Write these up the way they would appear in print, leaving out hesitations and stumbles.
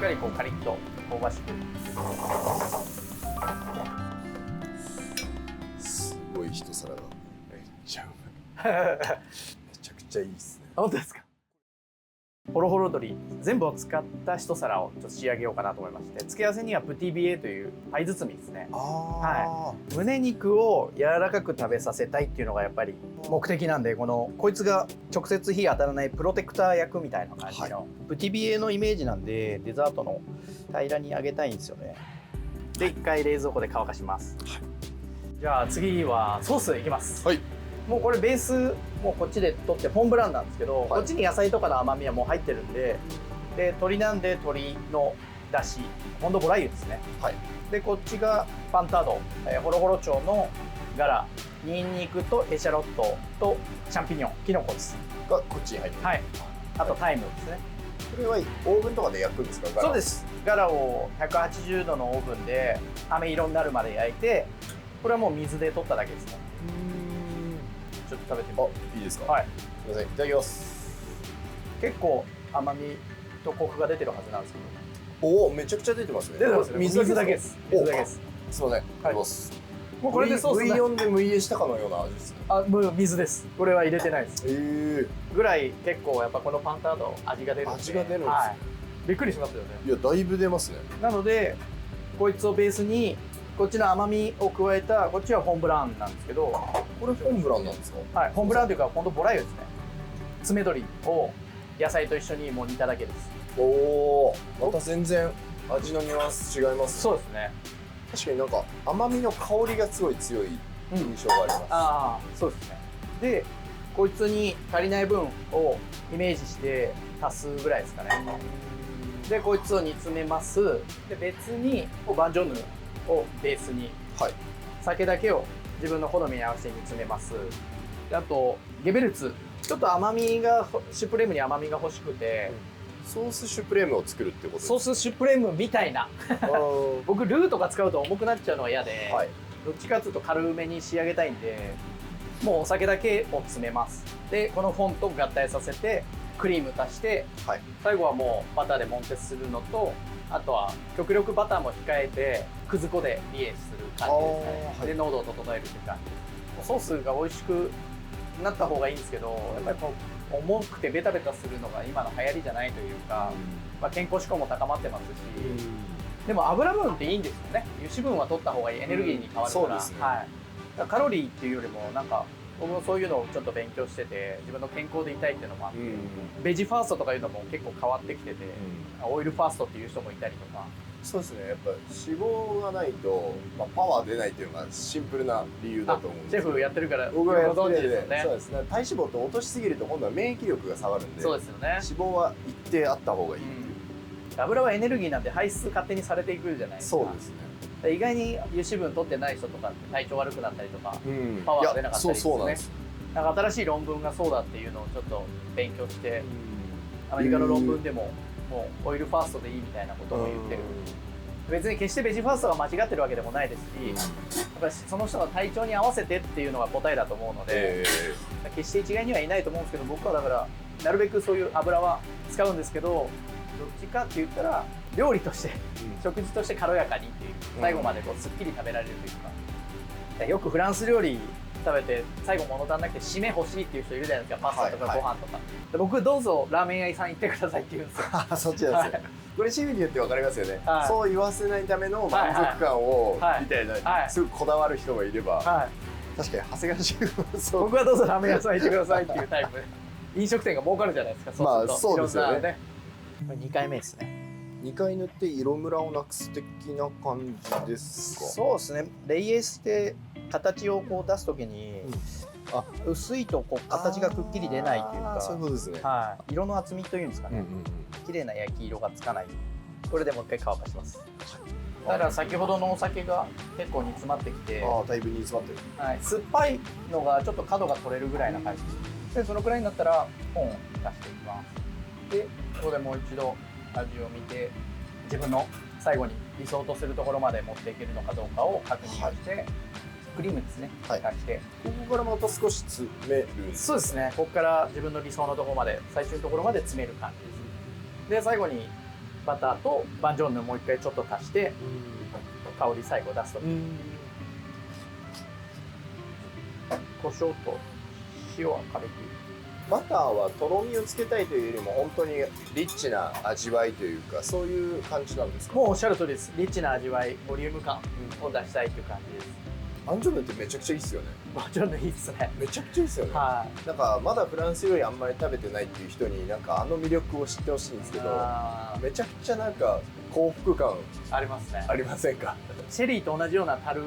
かりこうカリッと香ばしく。すごい一皿がめっちゃうまい。めちゃくちゃいいですね。本当ですか。ホロホロ鶏全部を使った一皿をちょっと仕上げようかなと思いまして、付け合わせにはプティビエというパイ包みですね。はい、胸肉を柔らかく食べさせたいっていうのがやっぱり目的なんで、こいつが直接火当たらないプロテクター役みたいな感じの、はい、プティビエのイメージなんでデザートの平らに揚げたいんですよね。で一回冷蔵庫で乾かします、はい、じゃあ次はソースいきます。はい、もうこれベースもうこっちで取ってフォンブランなんですけど、はい、こっちに野菜とかの甘みはもう入ってるんで、鶏なんで鶏のだし、フォンドボライユですね。はい、でこっちがパンタード、ホロホロ調のガラ、ニンニクとエシャロットとシャンピニオン、キノコですがこっちに入ってる。はい、あとタイムですね。これはオーブンとかで焼くんですか？ガラ。そうです。ガラを180度のオーブンで飴色になるまで焼いて、これはもう水で取っただけですね。ちょっと食べてみて。あ、いいですか？はい。すみません、いただきます。結構甘みとコクが出てるはずなんですけど。おお、めちゃくちゃ出てますね。出てますね。水だけです。水だけです。すみません、いただきます。もうこれでソース。ブイヨンで無入れしたかのような味ですね。あ、もう水です。これは入れてないです。ぐらい結構やっぱこのパンタード味が出るんで。味が出るんです。はい。びっくりしますよね。いや、だいぶ出ますね。なのでこいつをベースにこっちの甘みを加えた、こっちはフォンブランなんですけど。これフォンブランなんですか？はい、フォンブランというかフォンドボライユですね。爪鶏を野菜と一緒にもう煮ただけです。おお、また全然味のニュアンス違います。そうですね。確かになんか甘みの香りがすごい強い印象があります。ああ、そうですね。でこいつに足りない分をイメージして足すぐらいですかね。でこいつを煮詰めます。で別にバンジョンヌをベースに、はい、酒だけを自分の好みに合わせて煮詰めます。であとゲベルツ、ちょっと甘みがシュプレームに甘みが欲しくて、ソースシュプレームを作るってことですか？ソースシュプレームみたいな僕ルーとか使うと重くなっちゃうのが嫌で、はい、どっちかっていうと軽めに仕上げたいんで、もうお酒だけを詰めます。でこのフォンと合体させてクリーム足して、はい、最後はもうバターでモンテするのと、あとは極力バターも控えてくず粉でリエする感じですね。はい、で濃度を整えるっていう感じ。ソースが美味しくなった方がいいんですけど、やっぱりこう重くてベタベタするのが今の流行りじゃないというか、まあ、健康志向も高まってますし、でも油分っていいんですよね。油脂分は取った方がいい、エネルギーに変わるから。そうですね。はい、カロリーっていうよりもなんか僕もそういうのをちょっと勉強してて、自分の健康でいたいっていうのもあって、ベジファーストとかいうのも結構変わってきてて、オイルファーストっていう人もいたりとか。そうですね、やっぱ脂肪がないと、まあ、パワー出ないっていうのがシンプルな理由だと思うんです。シェフやってるから僕はご存知ですよね。そうですね。体脂肪って落としすぎると今度は免疫力が下がるんで、そうですよね。脂肪は一定あった方がいい。油はエネルギーなんで排出勝手にされていくじゃないですか。そうですね。意外に油脂分取ってない人とかって体調悪くなったりとか、パワーが出なかったりですね。そうなんです。なんか新しい論文がそうだっていうのをちょっと勉強して、アメリカの論文でももうオイルファーストでいいみたいなことも言ってる。別に決してベジファーストが間違ってるわけでもないですし、やっぱりその人の体調に合わせてっていうのが答えだと思うので、決して一概にはいないと思うんですけど、僕はだからなるべくそういう油は使うんですけど、どっちかって言ったら料理として、食事として軽やかにっていう、最後までこうすっきり食べられるというか、よくフランス料理食べて最後物足んなくて締め欲しいっていう人いるじゃないですか。パスタとかご飯とか、で僕どうぞラーメン屋さん行ってくださいって言うんですよ。そっちなんですよ。これシミによって分かりますよね。そう言わせないための満足感をみたいな、すごくこだわる人がいれば、確かに長谷川シェフ僕はどうぞラーメン屋さん行ってくださいっていうタイプで、飲食店が儲かるじゃないですか。まあそうですよね。これ2回目ですね。2回塗って色ムラをなくす的な感じですか？そうですね。レイエスって形をこう出すときに、薄いとこう形がくっきり出ないというか、そういうことですね。はい、色の厚みというんですかね。綺麗な焼き色がつかない。これでもう一回乾かします。だから先ほどのお酒が結構煮詰まってきて、だいぶ煮詰まってる。はい、酸っぱいのがちょっと角が取れるぐらいな感じで、そのくらいになったら本を出していきます。でここでもう一度味を見て、自分の最後に理想とするところまで持っていけるのかどうかを確認して、クリームですね、出して、ここからまた少し詰める。そうですね。ここから自分の理想のところまで、最終のところまで詰める感じです。で最後にバターとバンジョーヌもう一回ちょっと足して、香り最後出すと。胡椒と塩は軽く。バターはとろみをつけたいというよりも本当にリッチな味わいというか、そういう感じなんですか？もうおっしゃる通りです。リッチな味わい、ボリューム感を出したいという感じです。バンジョーヌってめちゃくちゃいいっすよね。バンジョーヌいいっすね。めちゃくちゃいいっすよね。なんかまだフランス料理あんまり食べてないっていう人になんか魅力を知ってほしいんですけど、めちゃくちゃなんか幸福感ありますね。ありませんか？シェリーと同じような樽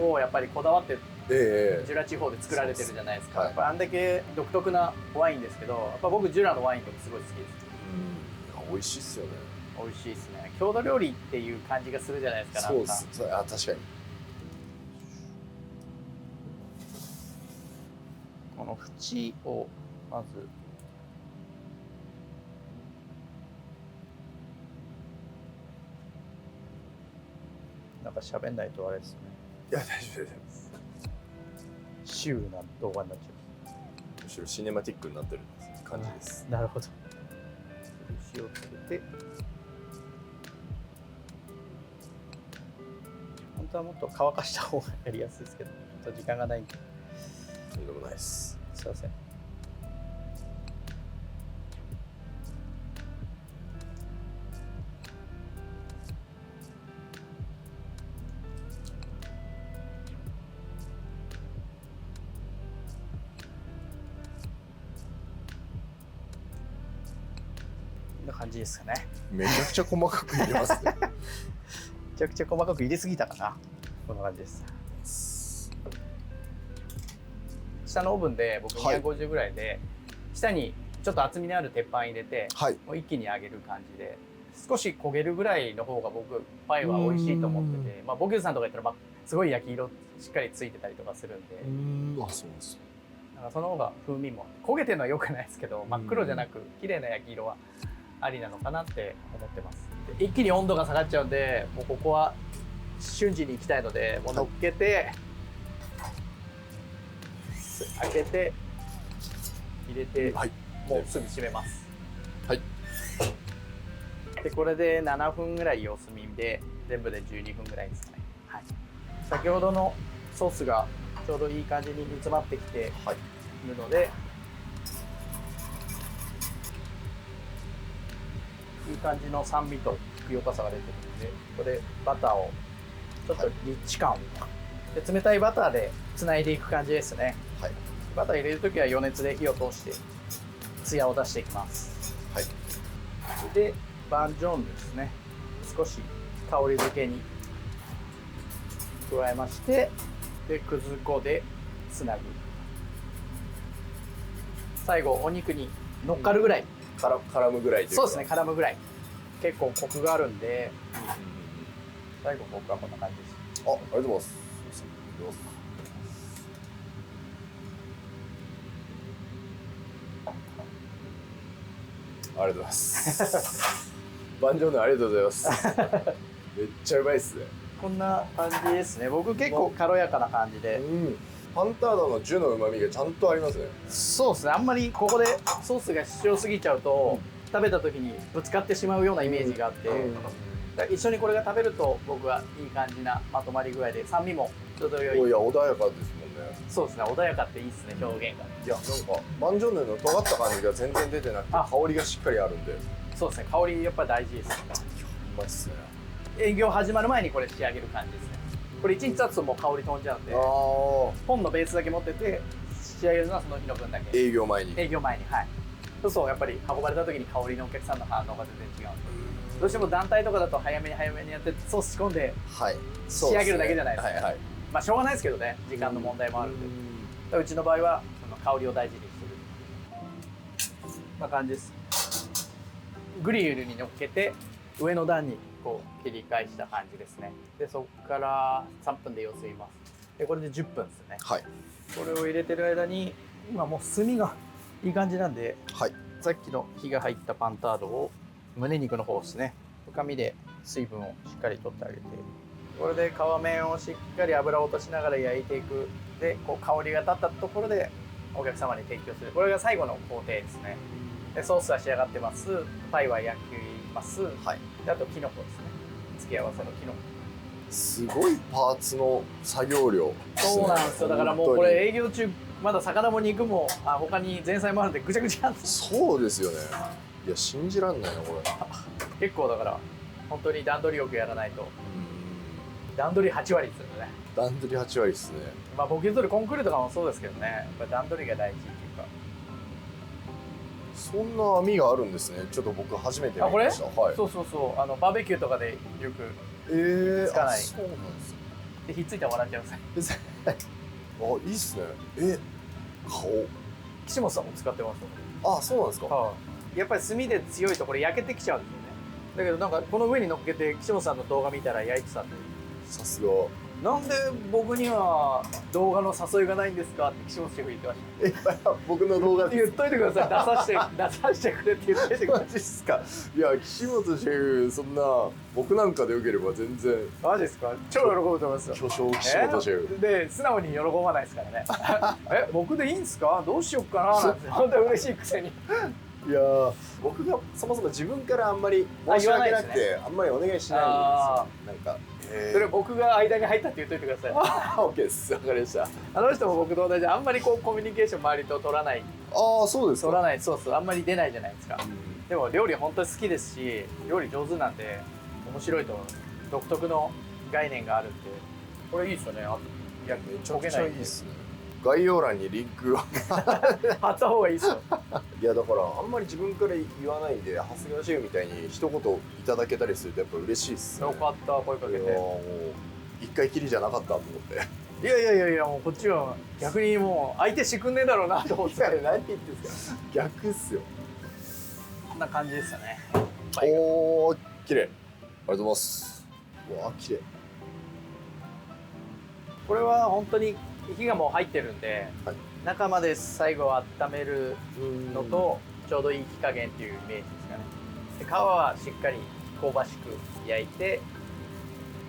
をやっぱりこだわってジュラ地方で作られてるじゃないですか。やっぱあんだけ独特なワインですけど、やっぱ僕ジュラのワインとかすごい好きです。美味しいっすよね。美味しいですね。郷土料理っていう感じがするじゃないですか。そうです。確かに。この縁をまずなんか喋んないとあれですね。いや、大丈夫です。シュールな動画になっちゃう。むしろシネマティックになってる感じです。なるほど。塩をつけて、本当はもっと乾かした方がやりやすいですけど、ちょっと時間がないんで。とんでもないです。すいません。こんな感じですかね。めちゃくちゃ細かく入れますね。めちゃくちゃ細かく入れすぎたかな。こんな感じです。下のオーブンで僕250ぐらいで、下にちょっと厚みのある鉄板入れて、もう一気に揚げる感じで、少し焦げるぐらいの方が僕パイは美味しいと思ってて、ボキューズさんとか言ったらすごい焼き色しっかりついてたりとかするんで、そうです。だからその方が風味も焦げてるのは良くないですけど、真っ黒じゃなく綺麗な焼き色はありなのかなって思ってます。で一気に温度が下がっちゃうんで、もうここは瞬時に行きたいので、もう乗っけて、開けて入れて、もうすぐ閉めます。でこれで7分ぐらい様子見で、全部で12分ぐらいですかね。先ほどのソースがちょうどいい感じに煮詰まってきているので、いい感じの酸味とふくよかさが出てるので、ここでバターをちょっとリッチ感を、で冷たいバターでつないでいく感じですね。バター入れるときは余熱で火を通してツヤを出していきます。でバンジョーヌですね、少し香り付けに加えまして、でくず粉でつなぐ。最後お肉に乗っかるぐらい、絡むぐらいというか。そうですね、絡むぐらい。結構コクがあるんで、最後僕はこんな感じです。ありがとうございます。ありがとうございます。バンジョーヌありがとうございます。めっちゃうまいっすね。こんな感じですね。僕結構軽やかな感じで。パンタードのジュの旨味がちゃんとありますね。そうですね。あんまりここでソースが主張すぎちゃうと、食べた時にぶつかってしまうようなイメージがあって、一緒にこれが食べると僕はいい感じなまとまり具合で、酸味もちょうど良い。いや穏やかですもんね。そうですね。穏やかっていいですね、表現が。いやなんかバンジョーヌの尖った感じが全然出てなくて、香りがしっかりあるんで。そうですね。香りやっぱ大事です。うまいっすね。営業始まる前にこれ仕上げる感じですね。これ1日経つともう香り飛んじゃうんで、本のベースだけ持ってて仕上げるのはその日の分だけ。営業前に。そうやっぱり運ばれた時に香りのお客さんの反応が全然違うんで、どうしても団体とかだと早めにやってソース仕込んで仕上げるだけじゃないですか。まあしょうがないですけどね、時間の問題もあるんで、うちの場合はその香りを大事にしてる。こんな感じです。グリルに乗っけて上の段にこう切り返した感じですね。でそこから3分で様子見ます。でこれで10分ですね。これを入れてる間に今もう炭がいい感じなんで、さっきの火が入ったパンタードを胸肉の方ですね、紙で水分をしっかり取ってあげて、これで皮面をしっかり油を落としながら焼いていく。でこう香りが立ったところでお客様に提供する。これが最後の工程ですね。でソースは仕上がってます。パイは焼きます。はい、であとキノコですね。付け合わせのキノコ。すごいパーツの作業量、そうなんですよ。だからもうこれ営業中まだ魚も肉も他に前菜もあるんでぐちゃぐちゃなんです。そうですよね。いや信じらんないなこれ。結構だから本当に段取りよくやらないと。段取り8割ですよね。段取り8割ですね。まあボケ取るコンクールとかもそうですけどね、やっぱり段取りが大事っていうか。そんな網があるんですね。ちょっと僕初めて見ました。はい、そうそうそう、バーベキューとかでよくつかない。そうなんですよ。でひっついたら笑っちゃいます。あ、いいっすね。顔。岸本さんも使ってますよ。あ、そうなんですか。やっぱり炭で強いとこれ焼けてきちゃうんですよね。だけどなんかこの上に乗っけて岸本さんの動画見たら焼いてたんで。さすが。なんで僕には動画の誘いがないんですかって岸本シェフ言ってました。僕の動画言っといてください。出させてくれって言っといてください。マジっすか。いや岸本シェフそんな僕なんかでよければ全然。マジですか。超喜ぶと思いますよ。巨匠岸本シェフ。で素直に喜ばないですからね。僕でいいんですか。どうしよっかななんて本当に嬉しいくせに。いや僕がそもそも自分からあんまり申し訳なくてあんまりお願いしないんですよ。なんか。それ僕が間に入ったって言っといてください。オッケーです。わかりました。あの人も僕と同じであんまりこうコミュニケーション周りと取らない。ああそうですか。取らない、そうそう、あんまり出ないじゃないですか。でも料理本当に好きですし、料理上手なんで面白いと思う。独特の概念があるんで、これいいですよね。めちゃくちゃいいですね。概要欄にリンクを貼った方がいいですよ。いやだからあんまり自分から言わないんで、長谷川シェフみたいに一言いただけたりするとやっぱ嬉しいっすね。よかった、声かけて。もう一回きりじゃなかったと思って。いやもうこっちは逆にもう相手してくんねえだろうなと思って。何言ってんですか。逆っすよ。こんな感じですよね。おー綺麗。ありがとうございます。うわ綺麗。これは本当に火がもう入ってるんで、はい、中まで最後温めるのとちょうどいい火加減っていうイメージですかね。で皮はしっかり香ばしく焼いて、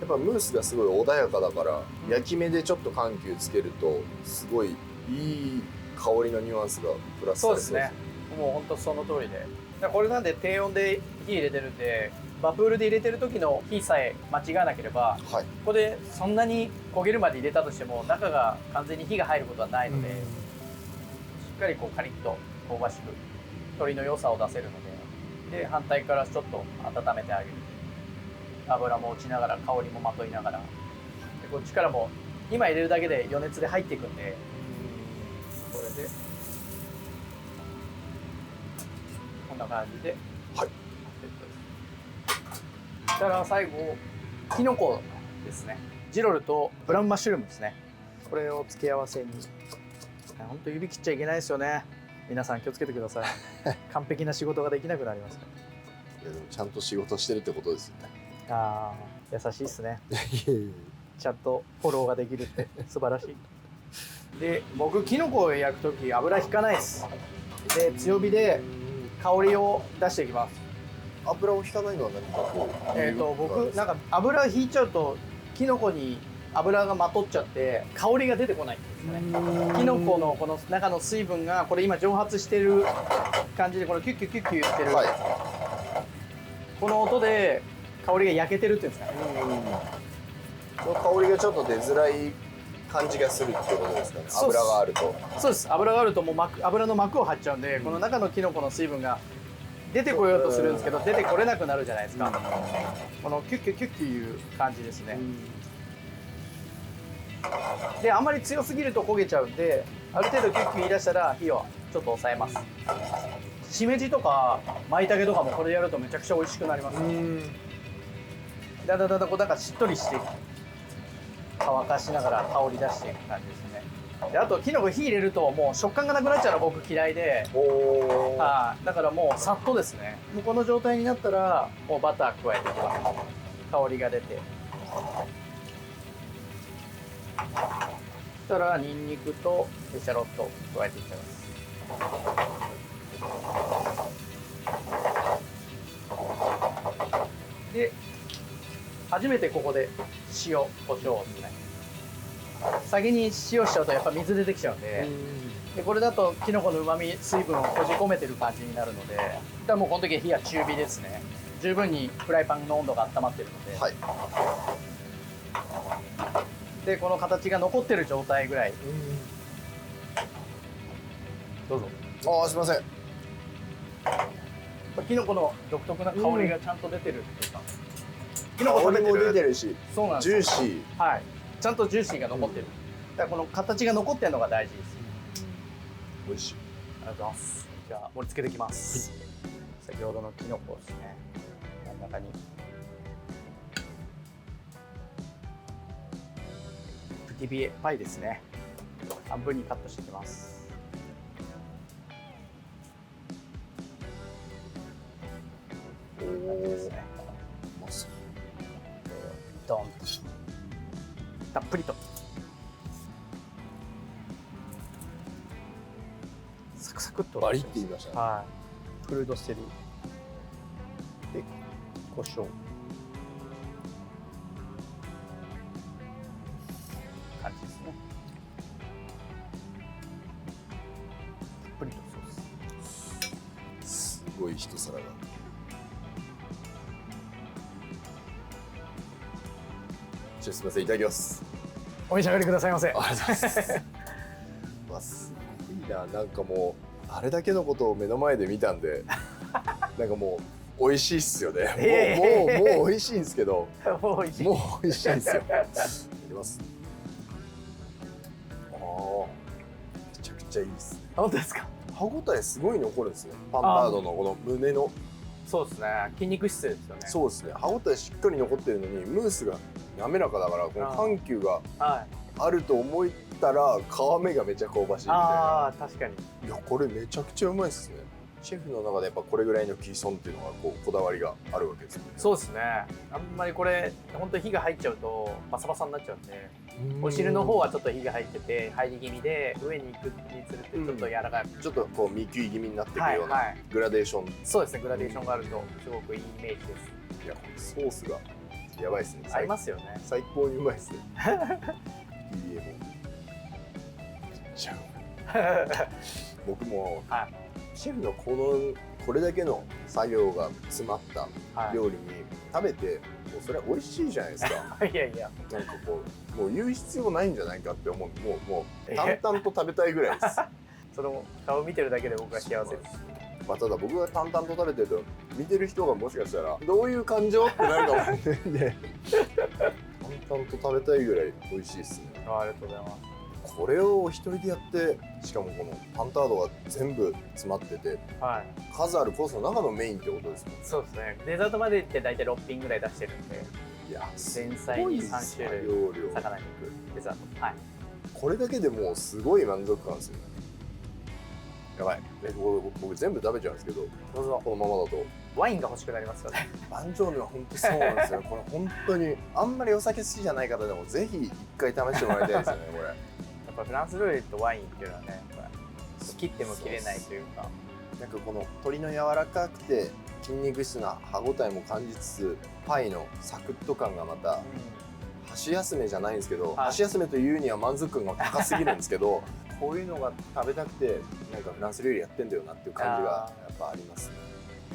やっぱムースがすごい穏やかだから、焼き目でちょっと緩急つけるとすごいいい香りのニュアンスがプラスされそうですね。もう本当その通りで、これなんで低温で火入れてるんで、バプールで入れてる時の火さえ間違わなければ、はい、ここでそんなに焦げるまで入れたとしても中が完全に火が入ることはないので、しっかりこうカリッと香ばしく鶏の良さを出せるので、反対からちょっと温めてあげる。油も落ちながら香りもまといながら、でこっちからも今入れるだけで余熱で入っていくんで、これでこんな感じで、はい、そしたら最後キノコですね。ジロルとブラウンマッシュルームですね。これを付け合わせに。本当指切っちゃいけないですよね。皆さん気をつけてください。完璧な仕事ができなくなります。いやでもちゃんと仕事してるってことですよね。ああ、優しいですね。ちゃんとフォローができるって素晴らしい。で、僕キノコを焼くとき油引かないです。で、強火で香りを出していきます。油を引かないのは何か僕なんか油引いちゃうとキノコに油がまとっちゃって香りが出てこないんですよね。キノコのこの中の水分がこれ今蒸発してる感じで、このキュッキュッキュッキュ言ってる、はい、この音で香りが焼けてるっていうんですかね。この香りがちょっと出づらい感じがするってことですかね。油があると。そうです。油があるともう油の膜を張っちゃうんで、この中のキノコの水分が出てこようとするんですけど、出てこれなくなるじゃないですか。このキュッキュッキュッキュいう感じですね。で、あんまり強すぎると焦げちゃうんで、ある程度キュッキュ言い出したら火をちょっと抑えます。しめじとか舞茸とかもこれやるとめちゃくちゃ美味しくなります。だんだんこうなんかしっとりして乾かしながら香り出していく感じですね。であとキノコ火入れるともう食感がなくなっちゃうの僕嫌いで、だからもうさっとですね。もうこの状態になったらもうバター加えていきます。香りが出て、そしたらニンニクとエシャロット加えていきます。で初めてここで塩コショウをですね。先に塩しちゃうとやっぱ水出てきちゃうんで、これだとキノコの旨味水分を閉じ込めてる感じになるので、もうこの時は火は中火ですね。十分にフライパンの温度が温まってるので、はい、でこの形が残ってる状態ぐらい、どうぞ。ああ、すみません。キノコの独特な香りがちゃんと出てるっていうか、キノコ食べてる、出てるし、そうなんです、ジューシー、はい、ちゃんとジューシーが残ってる、だからこの形が残ってるのが大事です。美味しい。ありがとうございます。じゃあ盛り付けていきます。先ほどのキノコですね、真ん中にプティビエパイですね、半分にカットしていきます。こんな感じですね。ドンとたっぷりとサクサクっとバリって言いましたね。はい、フルードセリで胡椒、感じですね。たっぷりとソース、すごい一皿が。すみません、いただきます。お召し上がりくださいませ。ありがとうございます。わ、すごいな。なんかもうあれだけのことを目の前で見たんで、なんかもう美味しいっすよね。もう美味しいんですけど、もう美味しいんですよ。いただきます。ああ、めちゃくちゃいいですね。本当ですか。歯ごたえすごい残るんですね。パンタードのこの胸の。そうですね。筋肉質ですよね。そうですね。歯ごたえしっかり残ってるのにムースが滑らかだから、この緩急があると思ったら皮目がめちゃ香ばしいみたいな。ああ、確かに。いや、これめちゃくちゃうまいですね。シェフの中でやっぱこれぐらいの基礎っていうのがこだわりがあるわけですよね。そうですね。あんまりこれ本当に火が入っちゃうとバサバサになっちゃうんで、お汁の方はちょっと火が入ってて入り気味で、上に行くにつれてちょっと柔らかい、ちょっとこう見切り気味になっていくようなグラデーション。そうですね。グラデーションがあるとすごくいいイメージです。いや、ソースがやばいですね。合いますよね。最高にうまいですね。いいえ、もうめっちゃうまい。僕も、シェフのこれだけの作業が詰まった料理に食べて、もうそれは美味しいじゃないですか。いやいや、なんかこうもう言う必要ないんじゃないかって思う。もう淡々と食べたいぐらいです。その顔見てるだけで僕は幸せです。まあ、ただ僕が淡々と食べてると見てる人がもしかしたらどういう感情ってなるかもしれないんで、淡々と食べたいぐらい美味しいですね。ありがとうございます。これを一人でやって、しかもこのパンタードが全部詰まってて、数あるコースの中のメインってことですもんね。そうですね。デザートまでいって大体6品ぐらい出してるんで、いや、前菜に3種類、魚肉、デザート。はい。これだけでもうすごい満足感ですよね。やばい。僕全部食べちゃうんですけど、どうぞ。このままだとワインが欲しくなりますよね。バンジョーヌは本当そうなんですよ。これ本当にあんまりお酒好きじゃない方でもぜひ一回試してもらいたいですよね。これ。やっぱフランス料理とワインっていうのはね、切っても切れないというか。なんかこの鶏の柔らかくて筋肉質な歯ごたえも感じつつ、パイのサクッと感がまた、箸休めじゃないんですけど、箸休めというには満足感が高すぎるんですけど、こういうのが食べたくてなんかフランス料理やってんだよなっていう感じがやっぱありますね。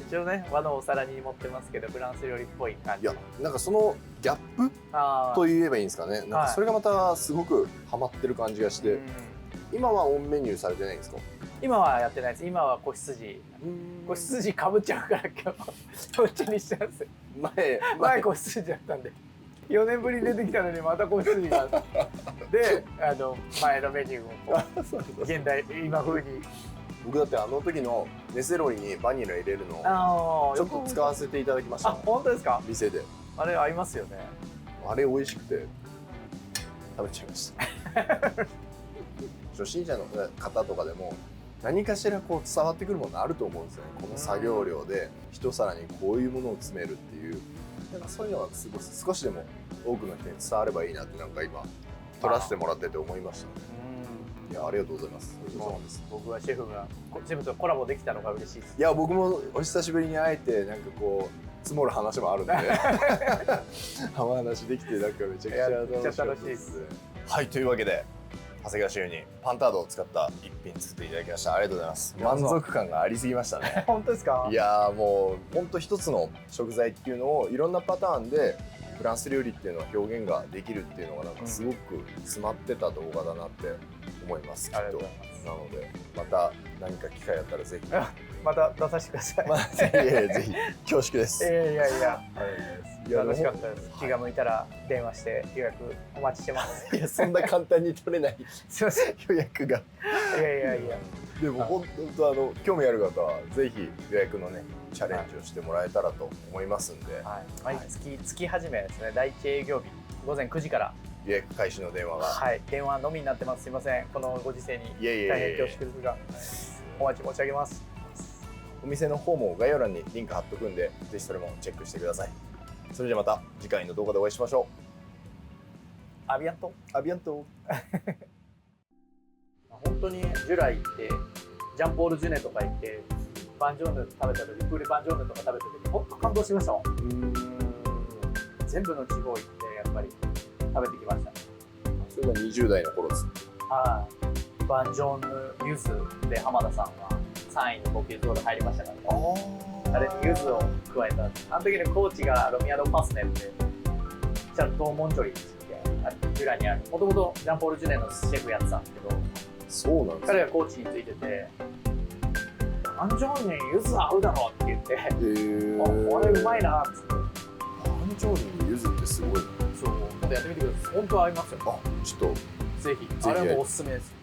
一応ね、和のお皿に持ってますけど、フランス料理っぽい感じ。いや、なんかそのギャップと言えばいいんですかね。なんかそれがまたすごくハマってる感じがして、今はオンメニューされてないんですか？今はやってないです。今は子羊かぶっちゃうから今日どっちにしてます。前子羊だったんで。4年ぶりに出てきたのにまた子羊がで、前のメニューを現代今風に。僕だってあの時のネセロリにバニラ入れるのちょっと使わせていただきました。本当ですか？店であれ合いますよね。あれ美味しくて食べちゃいました初心者の方とかでも何かしらこう伝わってくるものあると思うんですよね。この作業量で一皿にこういうものを詰めるっていう、なんかそういうのが少しでも多くの人に伝わればいいなって、なんか今撮らせてもらってて思いましたね。いや、ありがとうございます。僕はシェフとコラボできたのが嬉しいです。いや、僕もお久しぶりに会えて、なんかこう積もる話もあるんで浜話できて、なんかめちゃくちゃ楽しいです。はい、というわけで長谷川シェフにパンタードを使った一品作っていただきました。ありがとうございます。満足感がありすぎましたね。本当ですか？いやーもうほんと一つの食材っていうのをいろんなパターンでフランス料理っていうのは表現ができるっていうのがなんかすごく詰まってた動画だなって思います、きっと。なのでまた何か機会あったらぜひまた出させてください。ぜひ恐縮です。いや楽しかったです。気が向いたら電話して予約お待ちしてます。いやそんな簡単に取れないすいません。予約が。いやでも本当興味ある方はぜひ予約のねチャレンジをしてもらえたらと思いますんで、毎月始めですね。第1営業日午前9時から予約開始の電話が、電話のみになってます。すいません、このご時世に大変恐縮ですがお待ち申し上げます。お店の方も概要欄にリンク貼っとくんで、ぜひそれもチェックしてください。それじゃまた次回の動画でお会いしましょう。アビアント。アビアント。本当にジュラ行ってジャンポール・ジュネとか行ってバンジョーヌ食べた時、プーレバンジョーヌとか食べた時本当感動しましたもん。全部の地方行ってやっぱり食べてきました。それが20代の頃です。バンジョーヌユズで浜田さんは3位にボケゾール入りましたからね。あれにユズを加えた。あの時のコーチがロミアド・パスネってちゃんとモンチョリってジュラにある。もともとジャンポール・ジュネのシェフやってたんですけど、そうなんです、彼がコーチについてて、バンジョーヌにユズ合うだろうって言って、これうまいなっつって。バンジョーヌにユズってすごい。そう、今度やってみてください。本当は合いますよ。ちょっとぜひ、あれはもうおすすめです。